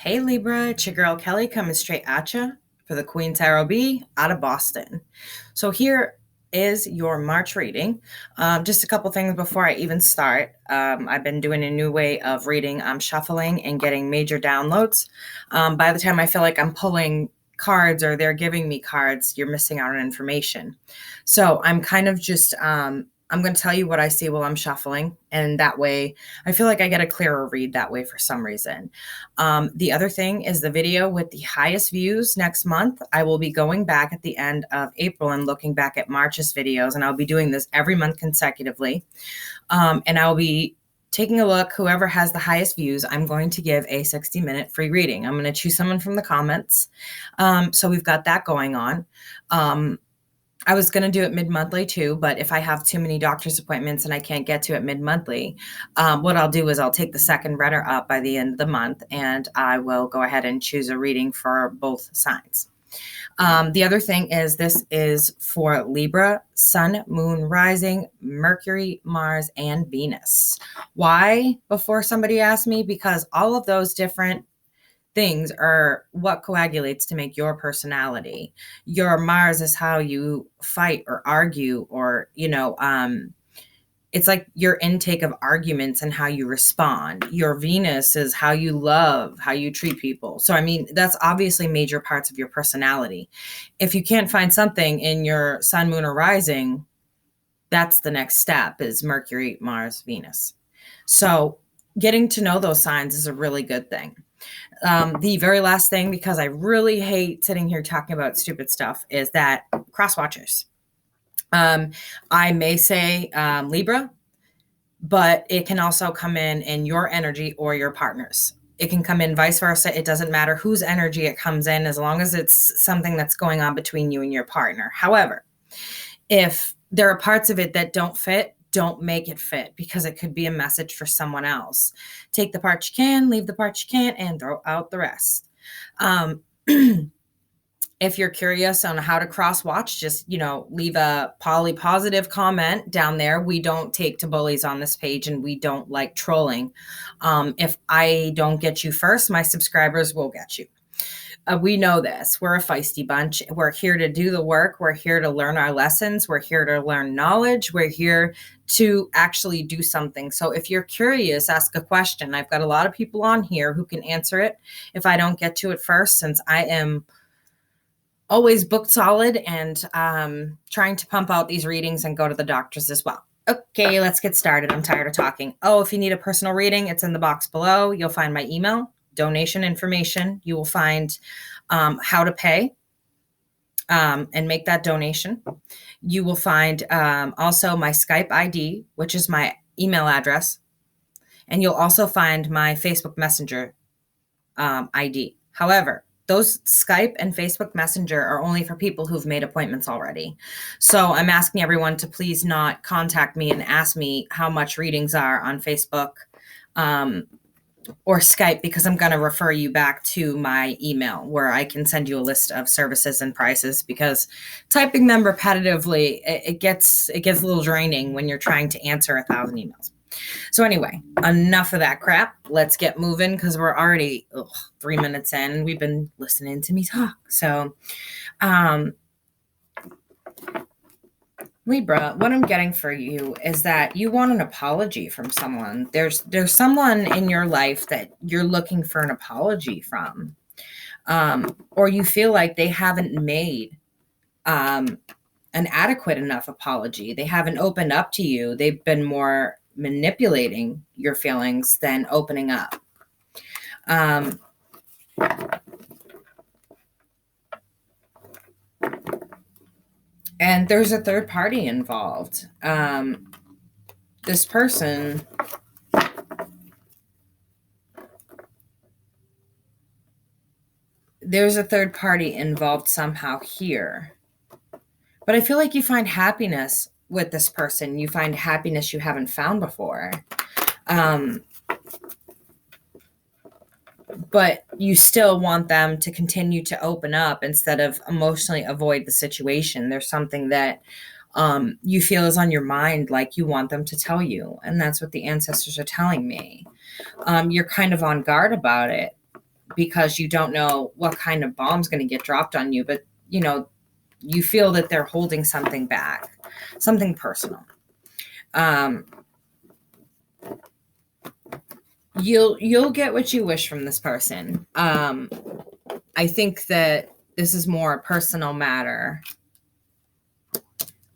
Hey Libra, it's your girl Keli coming straight at you for the Queen Tarot B out of Boston. So here is your March reading. Just a couple things before I even start. I've been doing a new way of reading. I'm shuffling and getting major downloads. By the time I feel like I'm pulling cards or they're giving me cards, you're missing out on information. So I'm kind of just I'm going to tell you what I see while I'm shuffling, and that way I feel like I get a clearer read that way for some reason. The other thing is the video with the highest views next month. I will be going back at the end of April and looking back at March's videos, and I'll be doing this every month consecutively. And I'll be taking a look. Whoever has the highest views, I'm going to give a 60-minute free reading. I'm going to choose someone from the comments. So we've got that going on. I was going to do it mid-monthly too, but if I have too many doctor's appointments and I can't get to it mid-monthly, what I'll do is I'll take the second redder up by the end of the month, and I will go ahead and choose a reading for both signs. The other thing is this is for Libra, Sun, Moon, Rising, Mercury, Mars, and Venus. Why? Before somebody asks me, because all of those different things are what coagulates to make your personality. Your Mars is how you fight or argue, or, it's like your intake of arguments and how you respond. Your Venus is how you love, how you treat people. So, I mean, that's obviously major parts of your personality. If you can't find something in your Sun, Moon, or Rising, that's the next step, is Mercury, Mars, Venus. So getting to know those signs is a really good thing. The very last thing, because I really hate sitting here talking about stupid stuff, is that cross watchers. I may say Libra, but it can also come in your energy or your partner's. It can come in vice versa. It doesn't matter whose energy it comes in, as long as it's something that's going on between you and your partner. However, if there are parts of it that don't fit, don't make it fit, because it could be a message for someone else. Take the part you can, leave the part you can't, and throw out the rest. If you're curious on how to cross watch, just, leave a positive comment down there. We don't take to bullies on this page, and we don't like trolling. If I don't get you first, my subscribers will get you. We know this. We're a feisty bunch. We're here to do the work. We're here to learn our lessons. We're here to learn knowledge. We're here to actually do something. So if you're curious, ask a question. I've got a lot of people on here who can answer it if I don't get to it first, since I am always booked solid and trying to pump out these readings and go to the doctors as well. Okay, let's get started. I'm tired of talking. Oh, if you need a personal reading, it's in the box below. You'll find my email, donation information. You will find how to pay and make that donation. You will find also my Skype ID, which is my email address. And you'll also find my Facebook Messenger ID. However, those Skype and Facebook Messenger are only for people who've made appointments already. So I'm asking everyone to please not contact me and ask me how much readings are on Facebook or Skype, because I'm going to refer you back to my email, where I can send you a list of services and prices, because typing them repetitively, it gets a little draining when you're trying to answer 1,000 emails. So anyway, enough of that crap. Let's get moving, because we're already 3 minutes in and we've been listening to me talk. So, Libra, what I'm getting for you is that you want an apology from someone. There's someone in your life that you're looking for an apology from, or you feel like they haven't made an adequate enough apology. They haven't opened up to you. They've been more manipulating your feelings than opening up. And there's a third party involved. This person, there's a third party involved somehow here. But I feel like you find happiness with this person. You find happiness you haven't found before. But you still want them to continue to open up instead of emotionally avoid the situation. There's something that you feel is on your mind, like you want them to tell you. And that's what the ancestors are telling me. You're kind of on guard about it, because you don't know what kind of bomb's going to get dropped on you. But, you feel that they're holding something back, something personal. You'll get what you wish from this person. I think that this is more a personal matter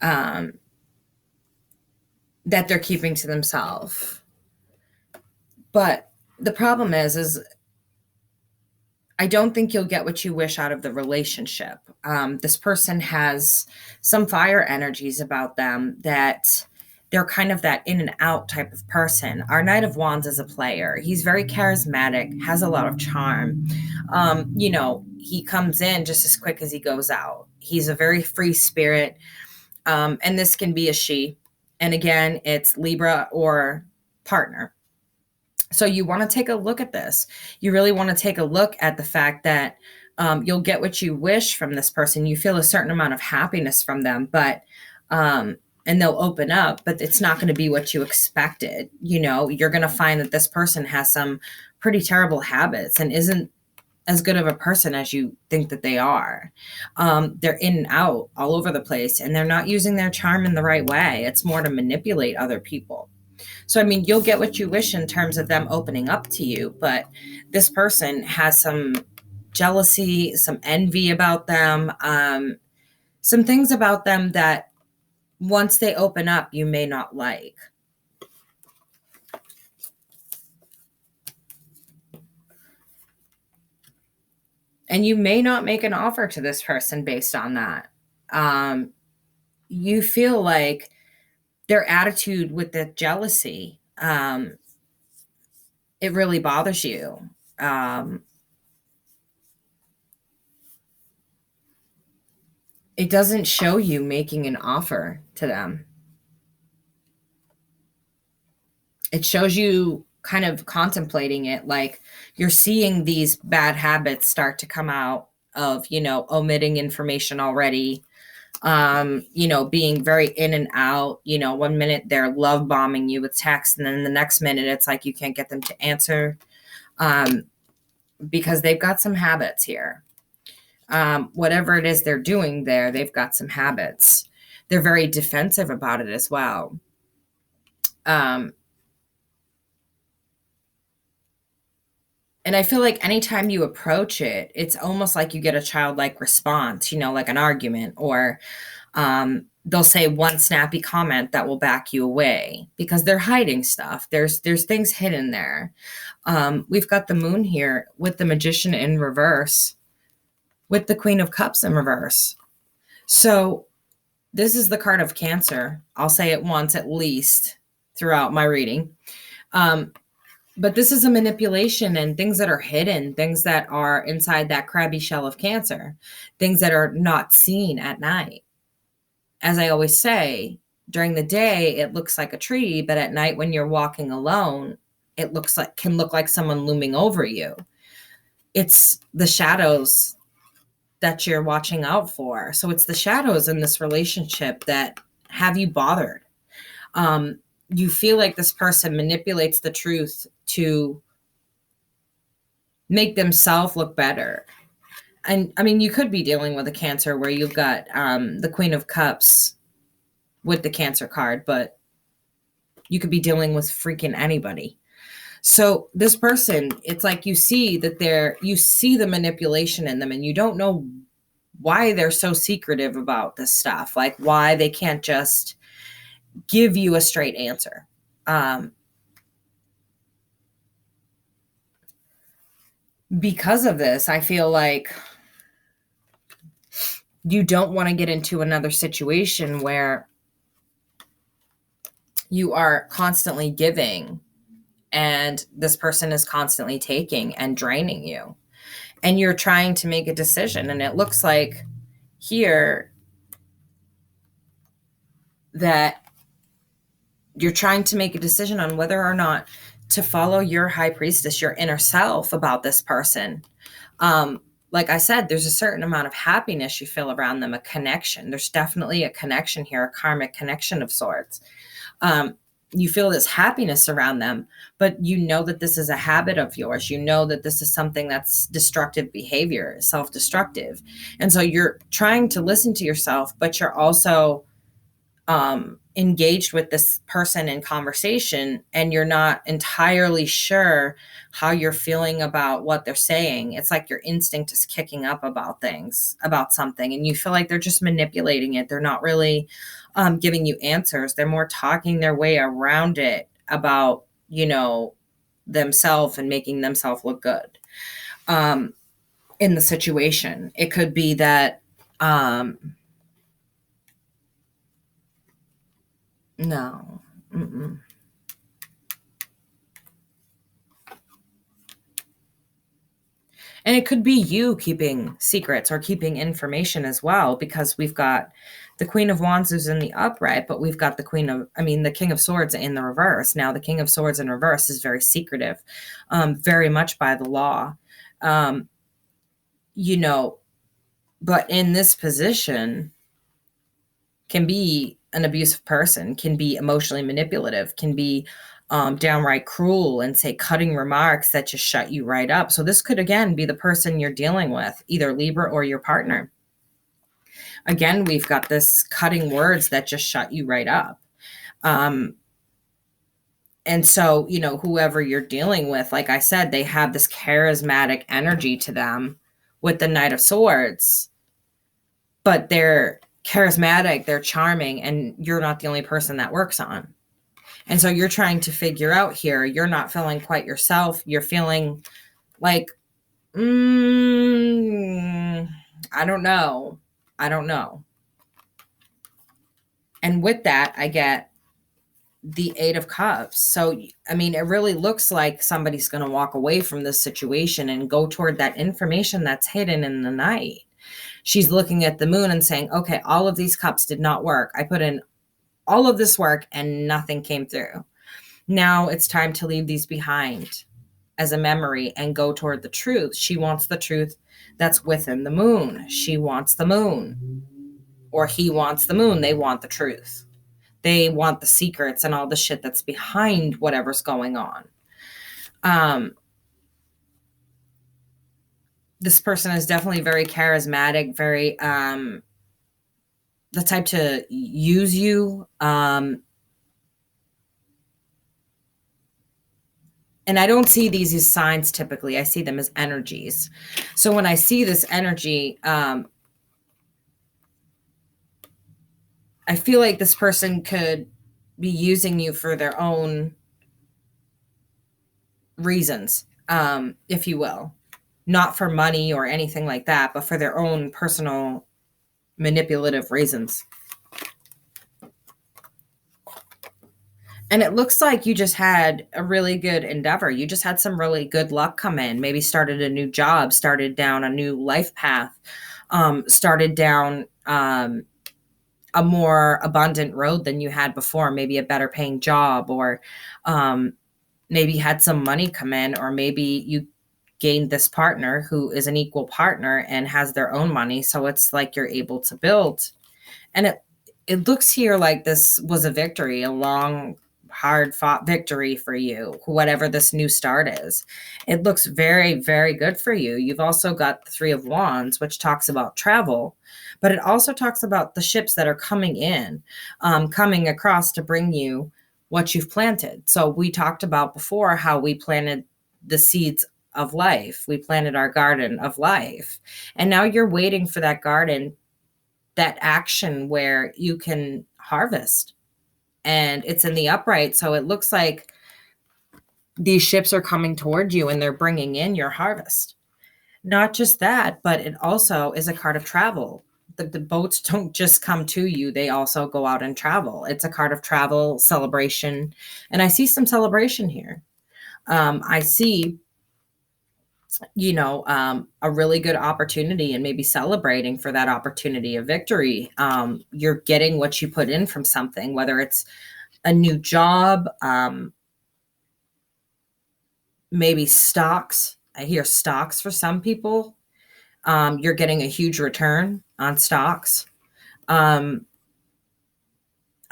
that they're keeping to themselves. But the problem is I don't think you'll get what you wish out of the relationship. This person has some fire energies about them that they're kind of that in and out type of person. Our Knight of Wands is a player. He's very charismatic, has a lot of charm. He comes in just as quick as he goes out. He's a very free spirit. And this can be a she. And again, it's Libra or partner. So you want to take a look at this. You really want to take a look at the fact that you'll get what you wish from this person. You feel a certain amount of happiness from them, but and they'll open up, but it's not going to be what you expected. You're going to find that this person has some pretty terrible habits and isn't as good of a person as you think that they are. They're in and out all over the place, and they're not using their charm in the right way. It's more to manipulate other people. So, you'll get what you wish in terms of them opening up to you, but this person has some jealousy, some envy about them, some things about them that once they open up, you may not like. And you may not make an offer to this person based on that. You feel like their attitude with the jealousy, it really bothers you. It doesn't show you making an offer to them. It shows you kind of contemplating it, like you're seeing these bad habits start to come out of, omitting information already, being very in and out. 1 minute they're love bombing you with text, and then the next minute it's like you can't get them to answer because they've got some habits here. Whatever it is they're doing there, they've got some habits. They're very defensive about it as well. And I feel like anytime you approach it, it's almost like you get a childlike response, like an argument, or they'll say one snappy comment that will back you away because they're hiding stuff. There's things hidden there. We've got the moon here with the Magician in reverse, with the Queen of Cups in reverse. So this is the card of Cancer. I'll say it once at least throughout my reading. But this is a manipulation and things that are hidden, things that are inside that crabby shell of Cancer, things that are not seen at night. As I always say, during the day, it looks like a tree, but at night when you're walking alone, it can look like someone looming over you. It's the shadows that you're watching out for. So it's the shadows in this relationship that have you bothered. You feel like this person manipulates the truth to make themselves look better. And you could be dealing with a Cancer where you've got the Queen of Cups with the Cancer card, but you could be dealing with freaking anybody. So this person, it's like you see the manipulation in them, and you don't know why they're so secretive about this stuff, like why they can't just give you a straight answer. Because of this, I feel like you don't want to get into another situation where you are constantly giving and this person is constantly taking and draining you. And you're trying to make a decision. And it looks like here that you're trying to make a decision on whether or not to follow your high priestess, your inner self, about this person. Like I said, there's a certain amount of happiness you feel around them, a connection. There's definitely a connection here, a karmic connection of sorts. you feel this happiness around them, but you know that this is a habit of yours. You know that this is something that's destructive behavior, self-destructive. And so you're trying to listen to yourself, but you're also engaged with this person in conversation, and you're not entirely sure how you're feeling about what they're saying. It's like your instinct is kicking up about things, about something, and you feel like they're just manipulating it. They're not really giving you answers. They're more talking their way around it about, themselves and making themselves look good in the situation. It could be that no. Mm-mm. And it could be you keeping secrets or keeping information as well, because we've got the Queen of Wands who's in the upright, but we've got the King of Swords in the reverse. Now, the King of Swords in reverse is very secretive, very much by the law. But in this position can be an abusive person, can be emotionally manipulative, can be downright cruel and say cutting remarks that just shut you right up. So this could, again, be the person you're dealing with, either Libra or your partner. Again, we've got this cutting words that just shut you right up. And so, whoever you're dealing with, like I said, they have this charismatic energy to them with the Knight of Swords, but they're charismatic, they're charming, and you're not the only person that works on. And so you're trying to figure out here, you're not feeling quite yourself. You're feeling like, I don't know. And with that, I get the Eight of Cups. So, it really looks like somebody's going to walk away from this situation and go toward that information that's hidden in the night. She's looking at the moon and saying, okay, all of these cups did not work. I put in all of this work and nothing came through. Now it's time to leave these behind as a memory and go toward the truth. She wants the truth that's within the moon. She wants the moon, or he wants the moon. They want the truth. They want the secrets and all the shit that's behind whatever's going on. This person is definitely very charismatic, very the type to use you. And I don't see these as signs typically. I see them as energies. So when I see this energy, I feel like this person could be using you for their own reasons, if you will. Not for money or anything like that, but for their own personal manipulative reasons. And it looks like you just had a really good endeavor. You just had some really good luck come in. Maybe started a new job, started down a new life path, started down a more abundant road than you had before. Maybe a better paying job, or maybe had some money come in, or maybe you gained this partner who is an equal partner and has their own money. So it's like you're able to build. And it looks here like this was a victory, a long, hard fought victory for you, whatever this new start is. It looks very, very good for you. You've also got the Three of Wands, which talks about travel, but it also talks about the ships that are coming in, coming across to bring you what you've planted. So we talked about before how we planted the seeds of life. We planted our garden of life. And now you're waiting for that garden, that action where you can harvest. And it's in the upright. So it looks like these ships are coming toward you and they're bringing in your harvest. Not just that, but it also is a card of travel. The boats don't just come to you. They also go out and travel. It's a card of travel, celebration. And I see some celebration here. I see, a really good opportunity, and maybe celebrating for that opportunity of victory. You're getting what you put in from something, whether it's a new job, maybe stocks. I hear stocks for some people. You're getting a huge return on stocks. I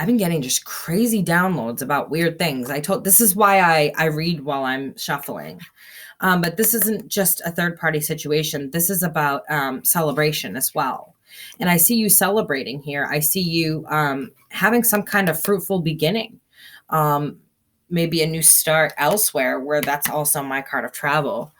I've been getting just crazy downloads about weird things. This is why I read while I'm shuffling. But this isn't just a third party situation. This is about celebration as well. And I see you celebrating here. I see you having some kind of fruitful beginning. Maybe a new start elsewhere, where that's also my card of travel.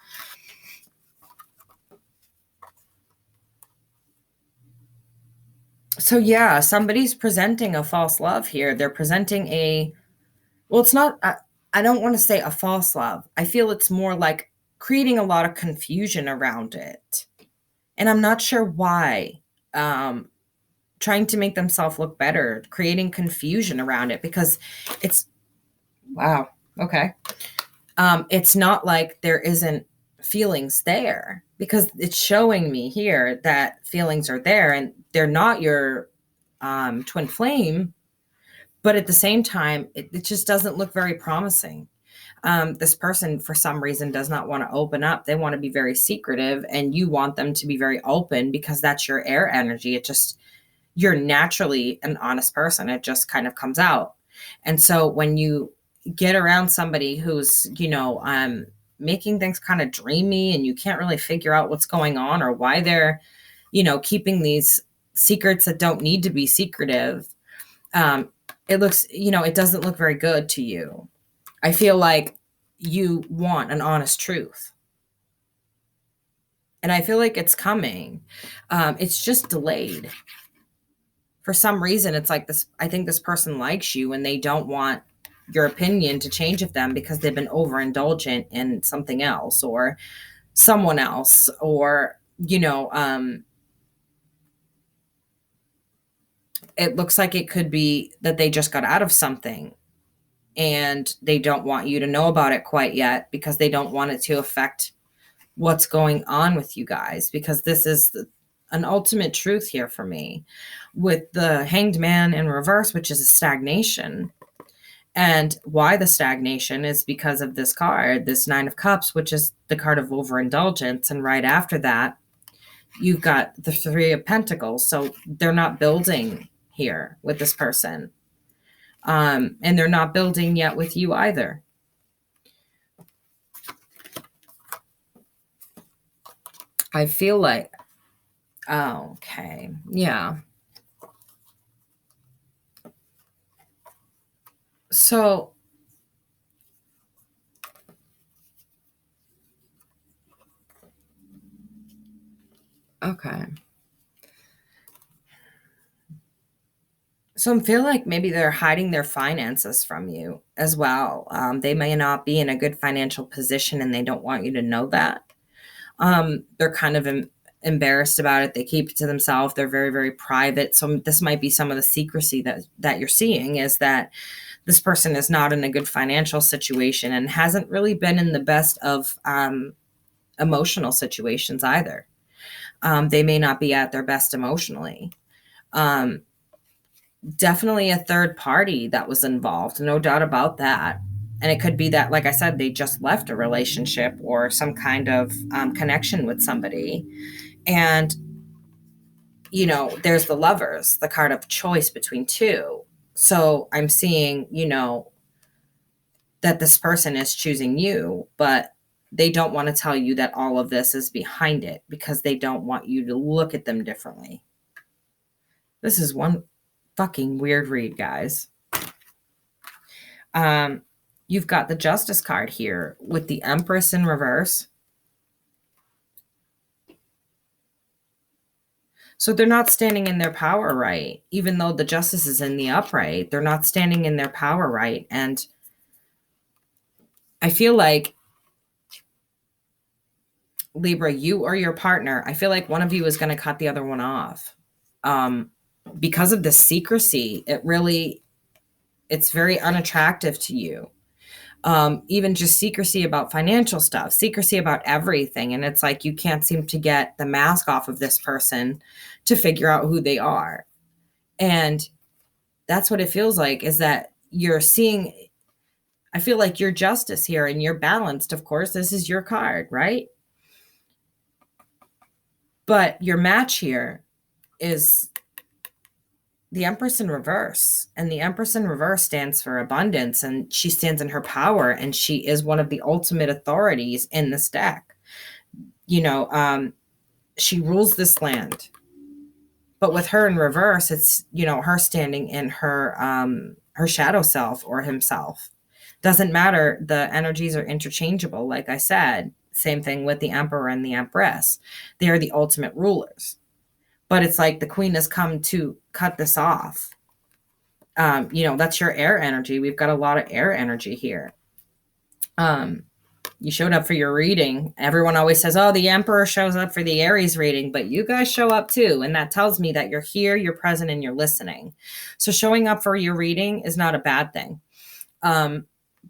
So yeah, somebody's presenting a false love here. They're presenting it's not, I don't want to say a false love. I feel it's more like creating a lot of confusion around it. And I'm not sure why. Trying to make themselves look better, creating confusion around it, because it's, wow, okay. It's not like there isn't feelings there, because it's showing me here that feelings are there, and they're not your twin flame, but at the same time, it just doesn't look very promising. This person, for some reason, does not want to open up. They want to be very secretive, and you want them to be very open because that's your air energy. You're naturally an honest person. It just kind of comes out. And so when you get around somebody who's, making things kind of dreamy, and you can't really figure out what's going on or why they're, keeping these secrets that don't need to be secretive, it looks, it doesn't look very good to you. I feel like you want an honest truth. And I feel like it's coming. It's just delayed. For some reason, it's like this. I think this person likes you, and they don't want your opinion to change of them because they've been overindulgent in something else or someone else, or, it looks like it could be that they just got out of something and they don't want you to know about it quite yet because they don't want it to affect what's going on with you guys, because this is an ultimate truth here for me with the Hanged Man in reverse, which is a stagnation. And why the stagnation is because of this card, this Nine of Cups, which is the card of overindulgence. And right after that, you've got the Three of Pentacles. So they're not building here with this person. And they're not building yet with you either. I feel like, okay, yeah. So, okay. So I feel like maybe they're hiding their finances from you as well. They may not be in a good financial position, and they don't want you to know that. They're kind of embarrassed about it. They keep it to themselves. They're very, very private. So this might be some of the secrecy that you're seeing, is that this person is not in a good financial situation and hasn't really been in the best of emotional situations either. They may not be at their best emotionally. Definitely a third party that was involved, no doubt about that. And it could be that, like I said, they just left a relationship or some kind of connection with somebody. And, there's the Lovers, the card of choice between two. So I'm seeing, that this person is choosing you, but they don't want to tell you that all of this is behind it because they don't want you to look at them differently. This is one fucking weird read, guys. You've got the Justice card here with the Empress in reverse. So they're not standing in their power right. Even though the Justice is in the upright, they're not standing in their power right. And I feel like, Libra, you or your partner, I feel like one of you is going to cut the other one off. Because of the secrecy, it's very unattractive to you. Even just secrecy about financial stuff, secrecy about everything. And it's like you can't seem to get the mask off of this person to figure out who they are. And that's what it feels like, is that you're seeing, I feel like you're Justice here and you're balanced. Of course, this is your card, right? But your match here is the Empress in reverse. And the Empress in reverse stands for abundance, and she stands in her power, and she is one of the ultimate authorities in this deck. She rules this land. But with her in reverse, it's, her standing in her shadow self or himself. Doesn't matter. The energies are interchangeable, like I said. Same thing with the Emperor and the Empress. They are the ultimate rulers. But it's like the Queen has come to cut this off. That's your air energy. We've got a lot of air energy here. You showed up for your reading. Everyone always says, oh, the Emperor shows up for the Aries reading, but you guys show up too. And that tells me that you're here, you're present, and you're listening. So showing up for your reading is not a bad thing.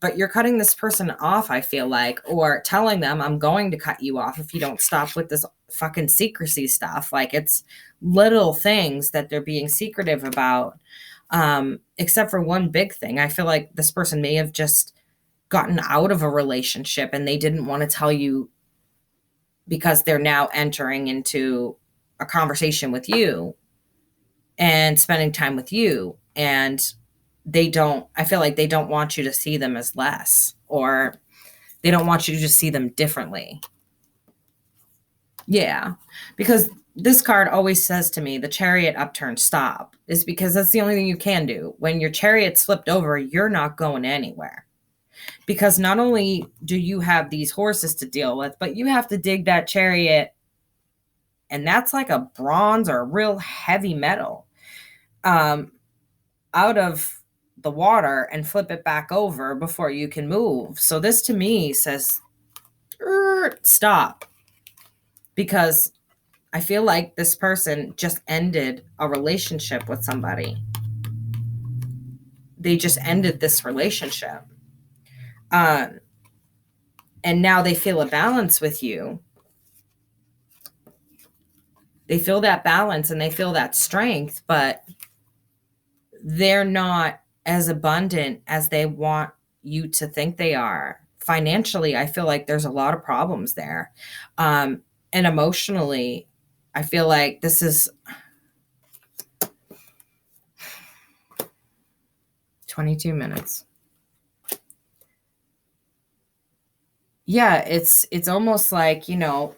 But you're cutting this person off, I feel like, or telling them, I'm going to cut you off if you don't stop with this fucking secrecy stuff. Like, it's little things that they're being secretive about. Except for one big thing. I feel like this person may have just gotten out of a relationship and they didn't want to tell you because they're now entering into a conversation with you and spending time with you. And I feel like they don't want you to see them as less, or they don't want you to just see them differently. Yeah, because this card always says to me, the Chariot upturn stop, is because that's the only thing you can do. When your Chariot's flipped over, you're not going anywhere. Because not only do you have these horses to deal with, but you have to dig that Chariot, and that's like a bronze or a real heavy metal, out of the water and flip it back over before you can move. So this to me says, stop. Because I feel like this person just ended a relationship with somebody. They just ended this relationship. And now they feel a balance with you. They feel that balance and they feel that strength, but they're not as abundant as they want you to think they are. Financially, I feel like there's a lot of problems there. And emotionally, I feel like this is 22 minutes. Yeah, it's almost like,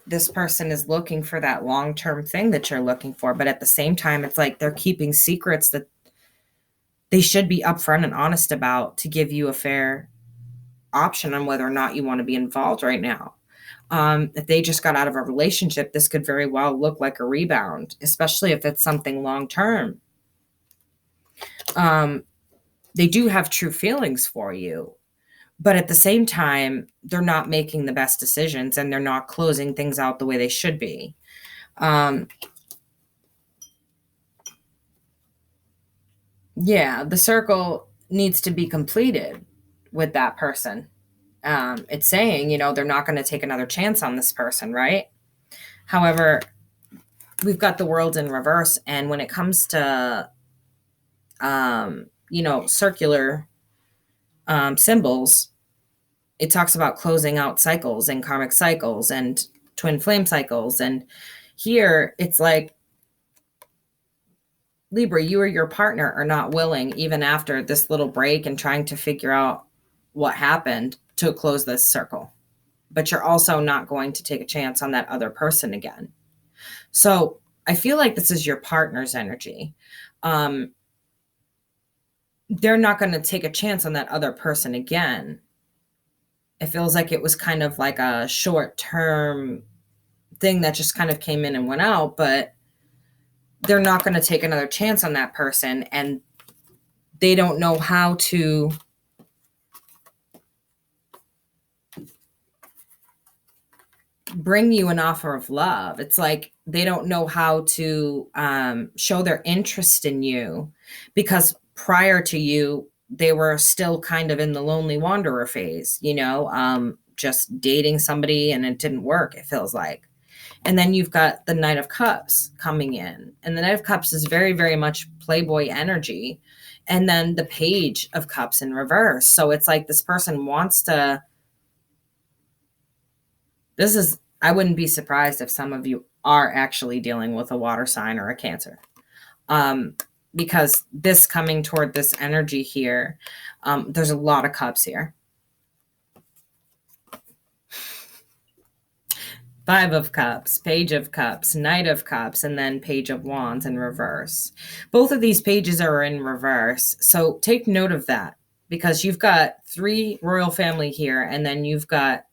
this person is looking for that long-term thing that you're looking for. But at the same time, it's like they're keeping secrets that they should be upfront and honest about to give you a fair option on whether or not you want to be involved right now. If they just got out of a relationship, this could very well look like a rebound, especially if it's something long-term. They do have true feelings for you, but at the same time, they're not making the best decisions and they're not closing things out the way they should be. Yeah, the circle needs to be completed with that person. It's saying, they're not going to take another chance on this person, right? However, we've got the world in reverse. And when it comes to, circular symbols, it talks about closing out cycles and karmic cycles and twin flame cycles. And here it's like, Libra, you or your partner are not willing, even after this little break and trying to figure out what happened, to close this circle. But you're also not going to take a chance on that other person again. So I feel like this is your partner's energy. They're not going to take a chance on that other person again. It feels like it was kind of like a short-term thing that just kind of came in and went out, but they're not going to take another chance on that person, and they don't know how to bring you an offer of love. It's like they don't know how to show their interest in you, because prior to you, they were still kind of in the lonely wanderer phase, just dating somebody and it didn't work, it feels like. And then you've got the Knight of Cups coming in. And the Knight of Cups is very, very much Playboy energy. And then the Page of Cups in reverse. So it's like this person wants to... I wouldn't be surprised if some of you are actually dealing with a water sign or a Cancer. because this coming toward this energy here, there's a lot of cups here. 5 of Cups, Page of Cups, Knight of Cups, and then Page of Wands in reverse. Both of these pages are in reverse, so take note of that, because you've got 3 royal family here, and then you've got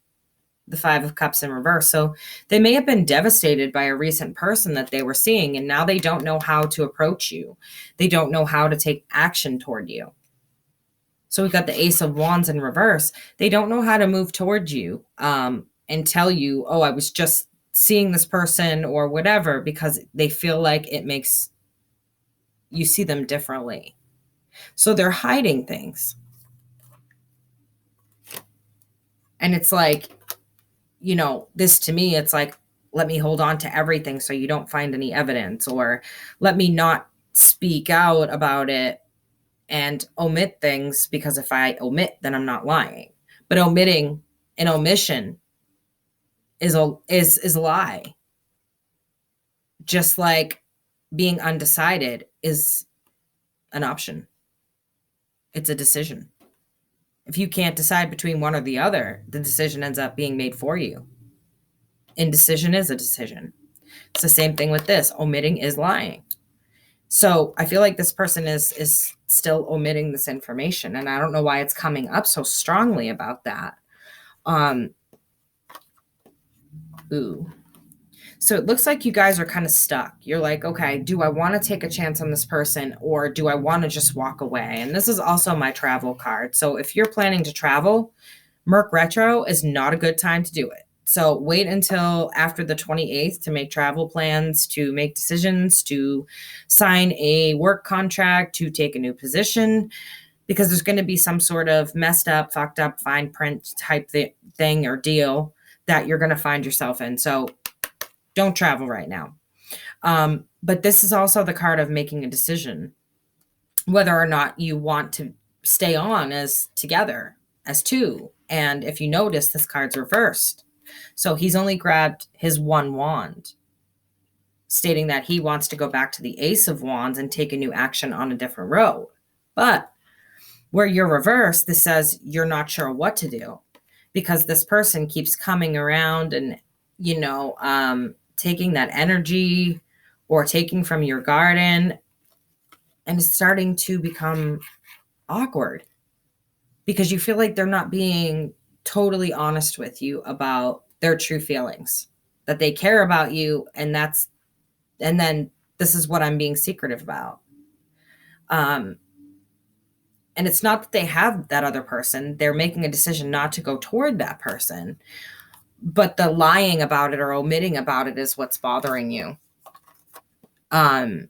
the 5 of Cups in reverse. So they may have been devastated by a recent person that they were seeing, and now they don't know how to approach you. They don't know how to take action toward you. So we've got the Ace of Wands in reverse. They don't know how to move towards you and tell you, oh, I was just seeing this person or whatever, because they feel like it makes you see them differently. So they're hiding things. And it's like, you know, this to me, it's like, let me hold on to everything so you don't find any evidence, or let me not speak out about it and omit things, because if I omit, then I'm not lying. But omitting and omission is a lie. Just like being undecided is an option. It's a decision. If you can't decide between one or the other, the decision ends up being made for you. Indecision is a decision. It's the same thing with this. Omitting is lying. So I feel like this person is still omitting this information, and I don't know why it's coming up so strongly about that. So it looks like you guys are kind of stuck. You're like, okay, do I want to take a chance on this person, or do I want to just walk away? And this is also my travel card. So if you're planning to travel, Merc Retro is not a good time to do it. So wait until after the 28th to make travel plans, to make decisions, to sign a work contract, to take a new position, because there's going to be some sort of messed up, fucked up, fine print type thing or deal that you're going to find yourself in. So don't travel right now. But this is also the card of making a decision, whether or not you want to stay on as together, as two. And if you notice, this card's reversed. So he's only grabbed his 1 wand, stating that he wants to go back to the Ace of Wands and take a new action on a different road. But where you're reversed, this says you're not sure what to do, because this person keeps coming around and, you know, taking that energy or taking from your garden, and it's starting to become awkward because you feel like they're not being totally honest with you about their true feelings, that they care about you, and then this is what I'm being secretive about. And it's not that they have that other person. They're making a decision not to go toward that person, but the lying about it or omitting about it is what's bothering you. And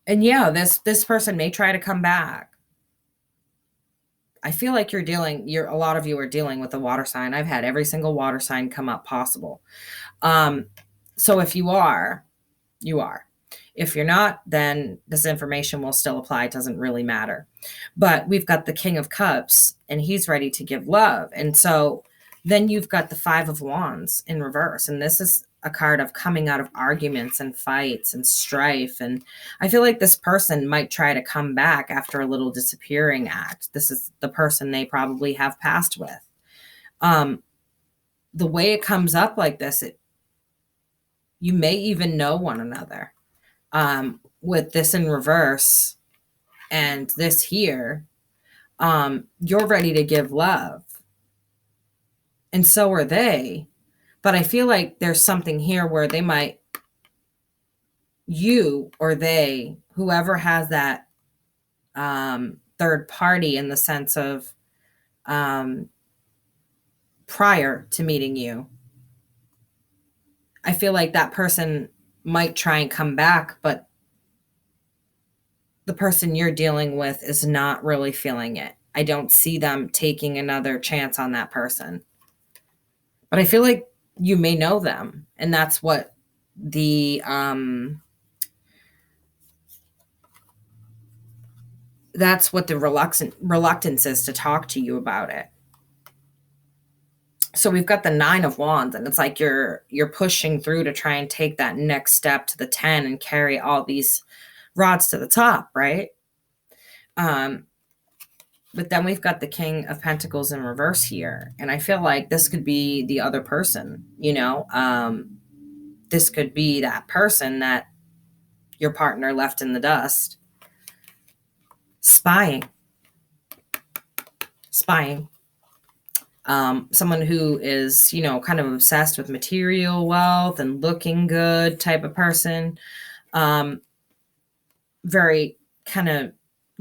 yeah, this person may try to come back. I feel like a lot of you are dealing with a water sign. I've had every single water sign come up possible. So if you are, you are. If you're not, then this information will still apply. It doesn't really matter. But we've got the King of Cups, and he's ready to give love. And so then you've got the 5 of Wands in reverse. And this is a card of coming out of arguments and fights and strife. And I feel like this person might try to come back after a little disappearing act. This is the person they probably have passed with. The way it comes up like this, you may even know one another. With this in reverse and this here, you're ready to give love. And so are they. But I feel like there's something here where they might, you or they, whoever has that third party in the sense of prior to meeting you, I feel like that person might try and come back, but the person you're dealing with is not really feeling it. I don't see them taking another chance on that person. But I feel like you may know them, and that's what the reluctance is to talk to you about it. So we've got the 9 of Wands, and it's like you're pushing through to try and take that next step to the 10 and carry all these rods to the top, right? But then we've got the King of Pentacles in reverse here. And I feel like this could be the other person, you know? This could be that person that your partner left in the dust. Spying. Someone who is, you know, kind of obsessed with material wealth and looking good type of person. Very kind of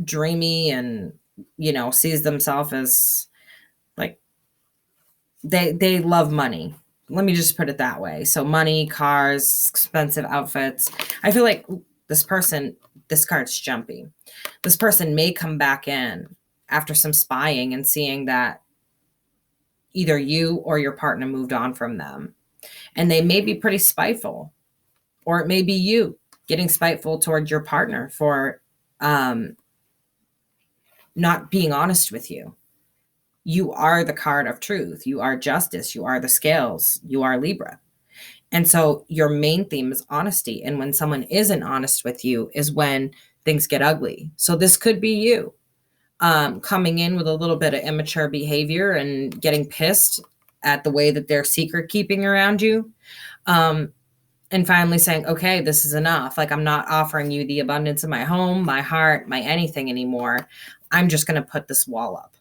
dreamy and, you know, sees themselves as like they love money. Let me just put it that way. So money, cars, expensive outfits. I feel like this person, this card's jumpy. This person may come back in after some spying and seeing that either you or your partner moved on from them. And they may be pretty spiteful. Or it may be you getting spiteful towards your partner for not being honest with you. You are the card of truth. You are justice. You are the scales. You are Libra. And so your main theme is honesty. And when someone isn't honest with you is when things get ugly. So this could be you coming in with a little bit of immature behavior and getting pissed at the way that they're secret keeping around you. And finally saying, okay, this is enough. Like, I'm not offering you the abundance of my home, my heart, my anything anymore. I'm just going to put this wall up.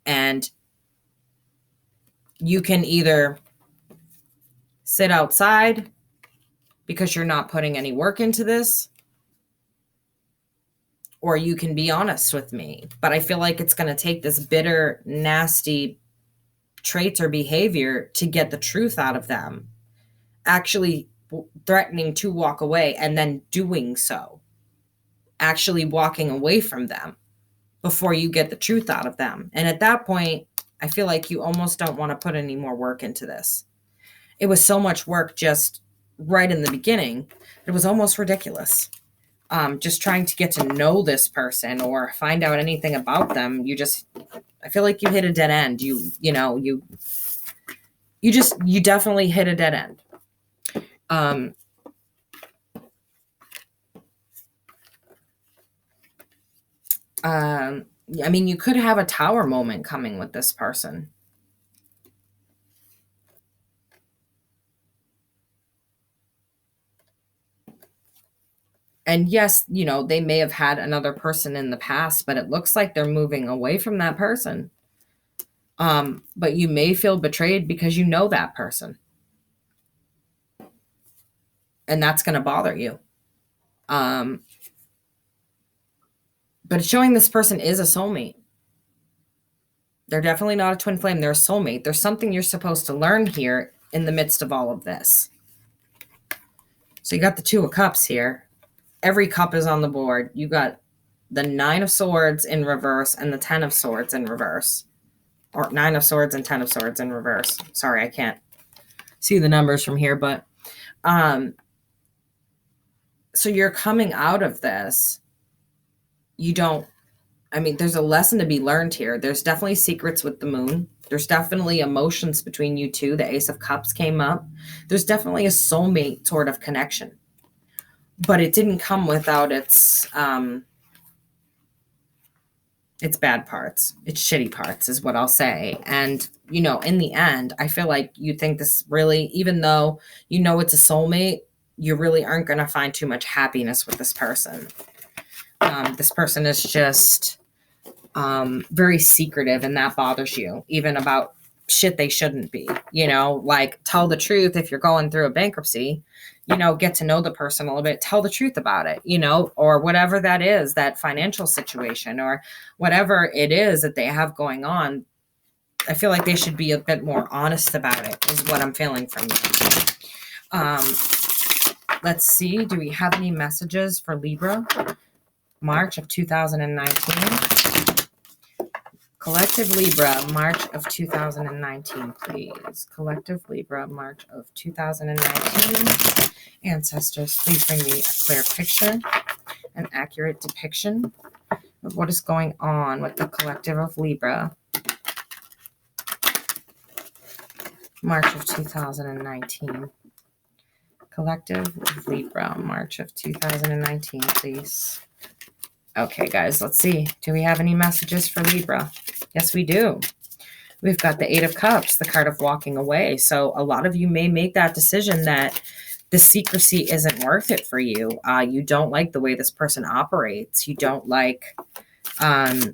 And you can either sit outside because you're not putting any work into this, or you can be honest with me. But I feel like it's going to take this bitter, nasty traits or behavior to get the truth out of them. Actually threatening to walk away and then doing so. Actually walking away from them before you get the truth out of them. And at that point, I feel like you almost don't want to put any more work into this. It was so much work just right in the beginning. It was almost ridiculous. Just trying to get to know this person or find out anything about them. I feel like you hit a dead end. You definitely hit a dead end. I mean, you could have a tower moment coming with this person. And yes, you know, they may have had another person in the past, but it looks like they're moving away from that person. But you may feel betrayed because you know that person. And that's going to bother you. But it's showing this person is a soulmate. They're definitely not a twin flame. They're a soulmate. There's something you're supposed to learn here in the midst of all of this. So you got the 2 of Cups here. Every cup is on the board. You got the 9 of Swords in reverse and the 10 of Swords in reverse. Or 9 of Swords and 10 of Swords in reverse. Sorry, I can't see the numbers from here, but so you're coming out of this. There's a lesson to be learned here. There's definitely secrets with the moon. There's definitely emotions between you two. The Ace of Cups came up. There's definitely a soulmate sort of connection. But it didn't come without its bad parts. Its shitty parts is what I'll say. And, you know, in the end, I feel like you think this really, even though you know it's a soulmate, you really aren't going to find too much happiness with this person. This person is just very secretive, and that bothers you, even about shit they shouldn't be. You know, like, tell the truth if you're going through a bankruptcy. You know, get to know the person a little bit, tell the truth about it, you know, or whatever that is, that financial situation or whatever it is that they have going on. I feel like they should be a bit more honest about it, is what I'm feeling from you. Let's see. Do we have any messages for Libra? March of 2019. Collective Libra, March of 2019, please. Collective Libra, March of 2019. Ancestors, please bring me a clear picture, an accurate depiction of what is going on with the collective of Libra. March of 2019. Collective Libra, March of 2019, please. Okay, guys, let's see. Do we have any messages for Libra? Yes, we do. We've got the Eight of Cups, the card of walking away. So a lot of you may make that decision that the secrecy isn't worth it for you. You don't like the way this person operates. You don't like, I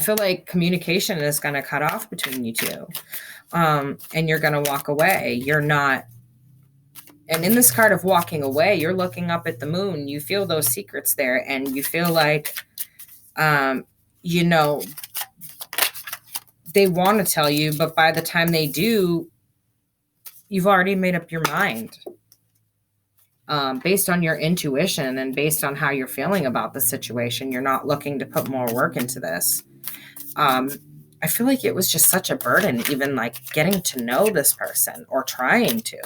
feel like communication is going to cut off between you two. And you're going to walk away. You're not. And in this card of walking away, you're looking up at the moon. You feel those secrets there, and you feel like, they want to tell you, but by the time they do, you've already made up your mind. Based on your intuition and based on how you're feeling about the situation, you're not looking to put more work into this. I feel like it was just such a burden, even like getting to know this person or trying to.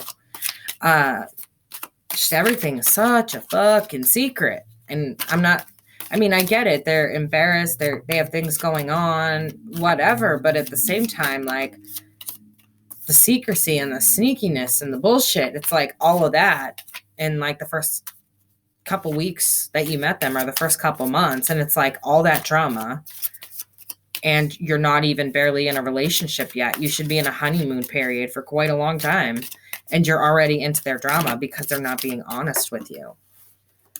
Just everything is such a fucking secret. And I get it. They're embarrassed. They have things going on, whatever. But at the same time, like the secrecy and the sneakiness and the bullshit, it's like all of that in like the first couple weeks that you met them or the first couple months. And it's like all that drama. And you're not even barely in a relationship yet. You should be in a honeymoon period for quite a long time. And you're already into their drama because they're not being honest with you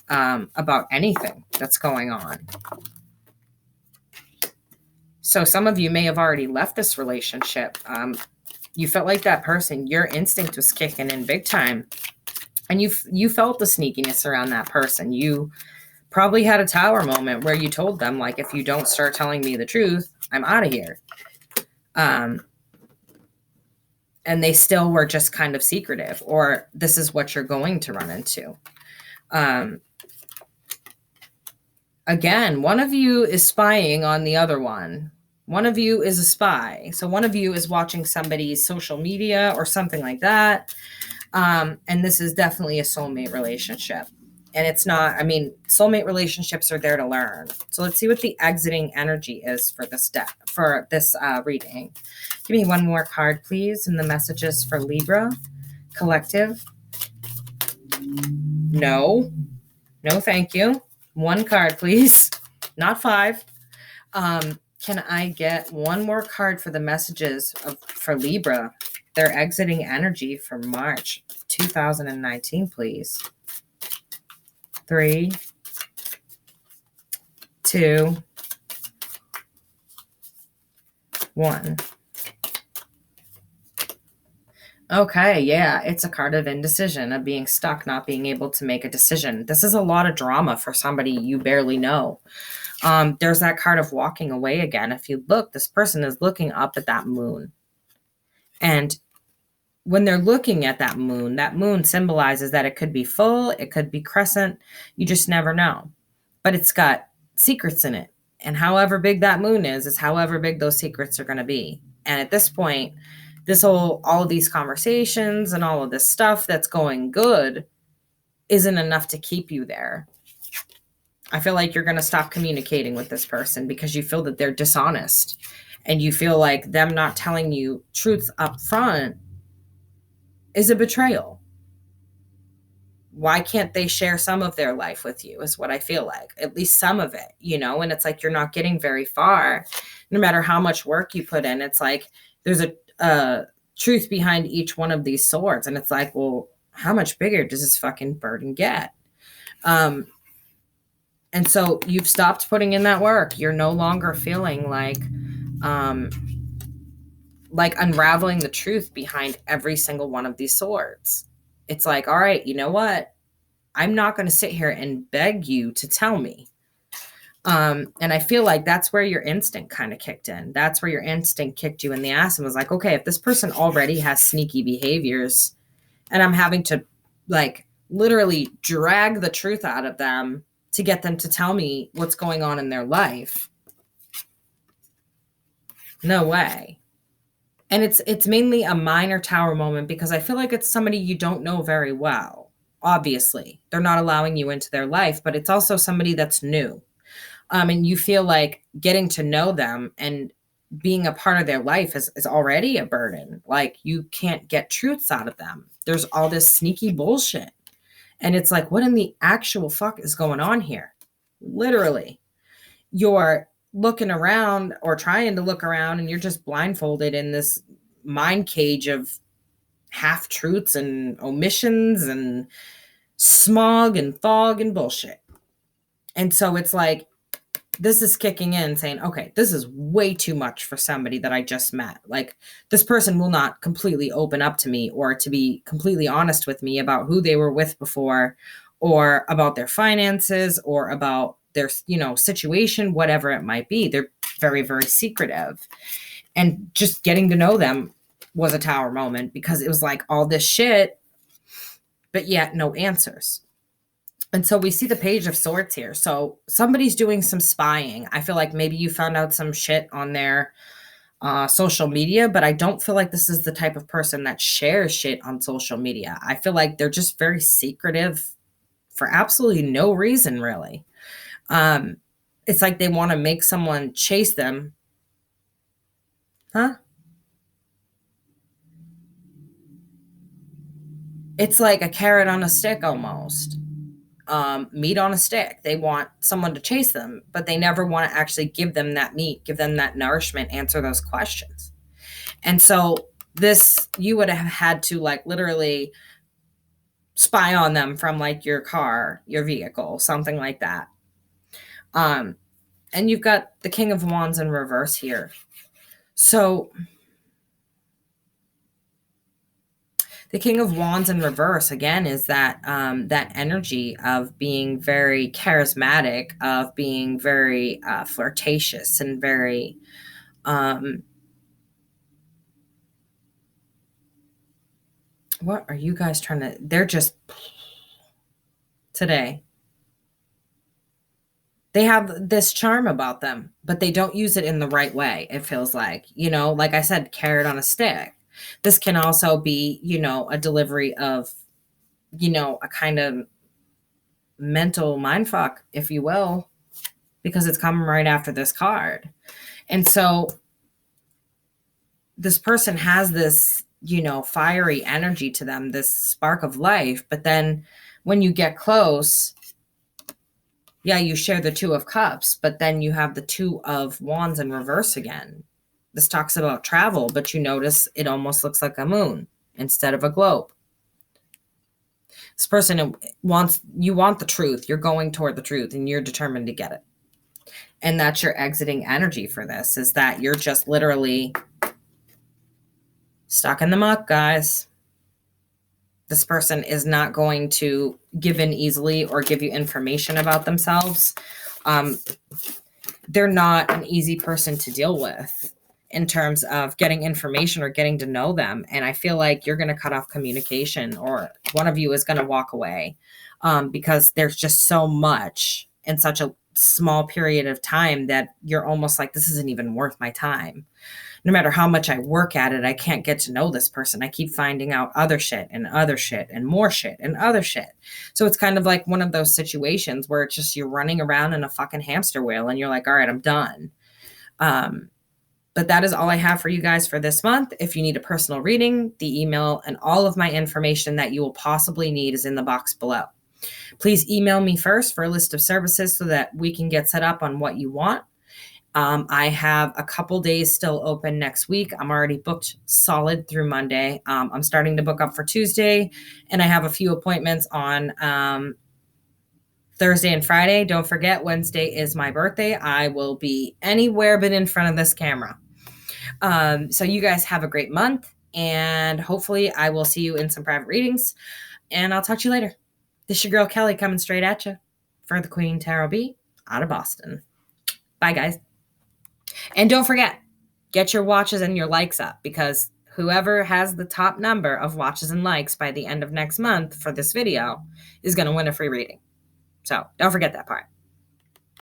about anything that's going on. So some of you may have already left this relationship. You felt like that person, your instinct was kicking in big time. And you felt the sneakiness around that person. You probably had a tower moment where you told them, like, if you don't start telling me the truth, I'm out of here. And they still were just kind of secretive, or this is what you're going to run into. Again, one of you is spying on the other one. One of you is a spy. So one of you is watching somebody's social media or something like that. And this is definitely a soulmate relationship. And it's not, soulmate relationships are there to learn. So let's see what the exiting energy is for this reading. Give me one more card, please. And the messages for Libra collective. No, thank you. One card, please. Not 5. Can I get one more card for the messages for Libra, their exiting energy for March 2019, please? 3, 2, 1. Okay, yeah, it's a card of indecision, of being stuck, not being able to make a decision. This is a lot of drama for somebody you barely know. There's that card of walking away again. If you look, this person is looking up at that moon. And when they're looking at that moon symbolizes that it could be full, it could be crescent. You just never know. But it's got secrets in it. And however big that moon is however big those secrets are going to be. And at this point, all of these conversations and all of this stuff that's going good isn't enough to keep you there. I feel like you're going to stop communicating with this person because you feel that they're dishonest. And you feel like them not telling you truth up front is a betrayal. Why can't they share some of their life with you is what I feel like, at least some of it, and it's like you're not getting very far. No matter how much work you put in, it's like there's a truth behind each one of these swords. And it's like, well, how much bigger does this fucking burden get? And so you've stopped putting in that work. You're no longer feeling like unraveling the truth behind every single one of these swords. It's like, all right, you know what? I'm not going to sit here and beg you to tell me. And I feel like that's where your instinct kind of kicked in. That's where your instinct kicked you in the ass and was like, okay, if this person already has sneaky behaviors and I'm having to literally drag the truth out of them to get them to tell me what's going on in their life. No way. And it's mainly a minor tower moment because I feel like it's somebody you don't know very well. Obviously, they're not allowing you into their life, but it's also somebody that's new. And you feel like getting to know them and being a part of their life is already a burden. Like, you can't get truths out of them. There's all this sneaky bullshit. And it's like, what in the actual fuck is going on here? Literally. You're looking around or trying to look around and you're just blindfolded in this mind cage of half truths and omissions and smog and fog and bullshit. And so it's like, this is kicking in saying, okay, this is way too much for somebody that I just met. Like, this person will not completely open up to me or to be completely honest with me about who they were with before, or about their finances, or about their, situation, whatever it might be. They're very, very secretive. And just getting to know them was a tower moment, because it was like all this shit, but yet no answers. And so we see the Page of Swords here. So somebody's doing some spying. I feel like maybe you found out some shit on their social media, but I don't feel like this is the type of person that shares shit on social media. I feel like they're just very secretive for absolutely no reason, really. It's like they want to make someone chase them. Huh? It's like a carrot on a stick almost. Meat on a stick. They want someone to chase them, but they never want to actually give them that meat, give them that nourishment, answer those questions. And so this, you would have had to like literally spy on them from like your car, your vehicle, something like that. And you've got the King of Wands in reverse here. So the King of Wands in reverse, again, is that that energy of being very charismatic, of being very flirtatious and very what are you guys trying to, they're just today. They have this charm about them, but they don't use it in the right way. It feels like, like I said, carrot on a stick. This can also be, a delivery of, a kind of mental mindfuck, if you will, because it's coming right after this card. And so this person has this, fiery energy to them, this spark of life. But then when you get close, yeah, you share the Two of Cups, but then you have the Two of Wands in reverse again. This talks about travel, but you notice it almost looks like a moon instead of a globe. This person you want the truth. You're going toward the truth and you're determined to get it. And that's your exiting energy for this, is that you're just literally stuck in the muck, guys. This person is not going to give in easily or give you information about themselves. They're not an easy person to deal with in terms of getting information or getting to know them. And I feel like you're going to cut off communication, or one of you is going to walk away because there's just so much in such a small period of time that you're almost like, this isn't even worth my time. No matter how much I work at it, I can't get to know this person. I keep finding out other shit and other shit and more shit and other shit. So it's kind of like one of those situations where it's just you're running around in a fucking hamster wheel and you're like, all right, I'm done. But that is all I have for you guys for this month. If you need a personal reading, the email and all of my information that you will possibly need is in the box below. Please email me first for a list of services so that we can get set up on what you want. I have a couple days still open next week. I'm already booked solid through Monday. I'm starting to book up for Tuesday, and I have a few appointments on Thursday and Friday. Don't forget, Wednesday is my birthday. I will be anywhere but in front of this camera. So you guys have a great month, and hopefully I will see you in some private readings, and I'll talk to you later. This is your girl Kelly coming straight at you for the Queen Tarot B out of Boston. Bye, guys. And don't forget, get your watches and your likes up, because whoever has the top number of watches and likes by the end of next month for this video is going to win a free reading. So don't forget that part.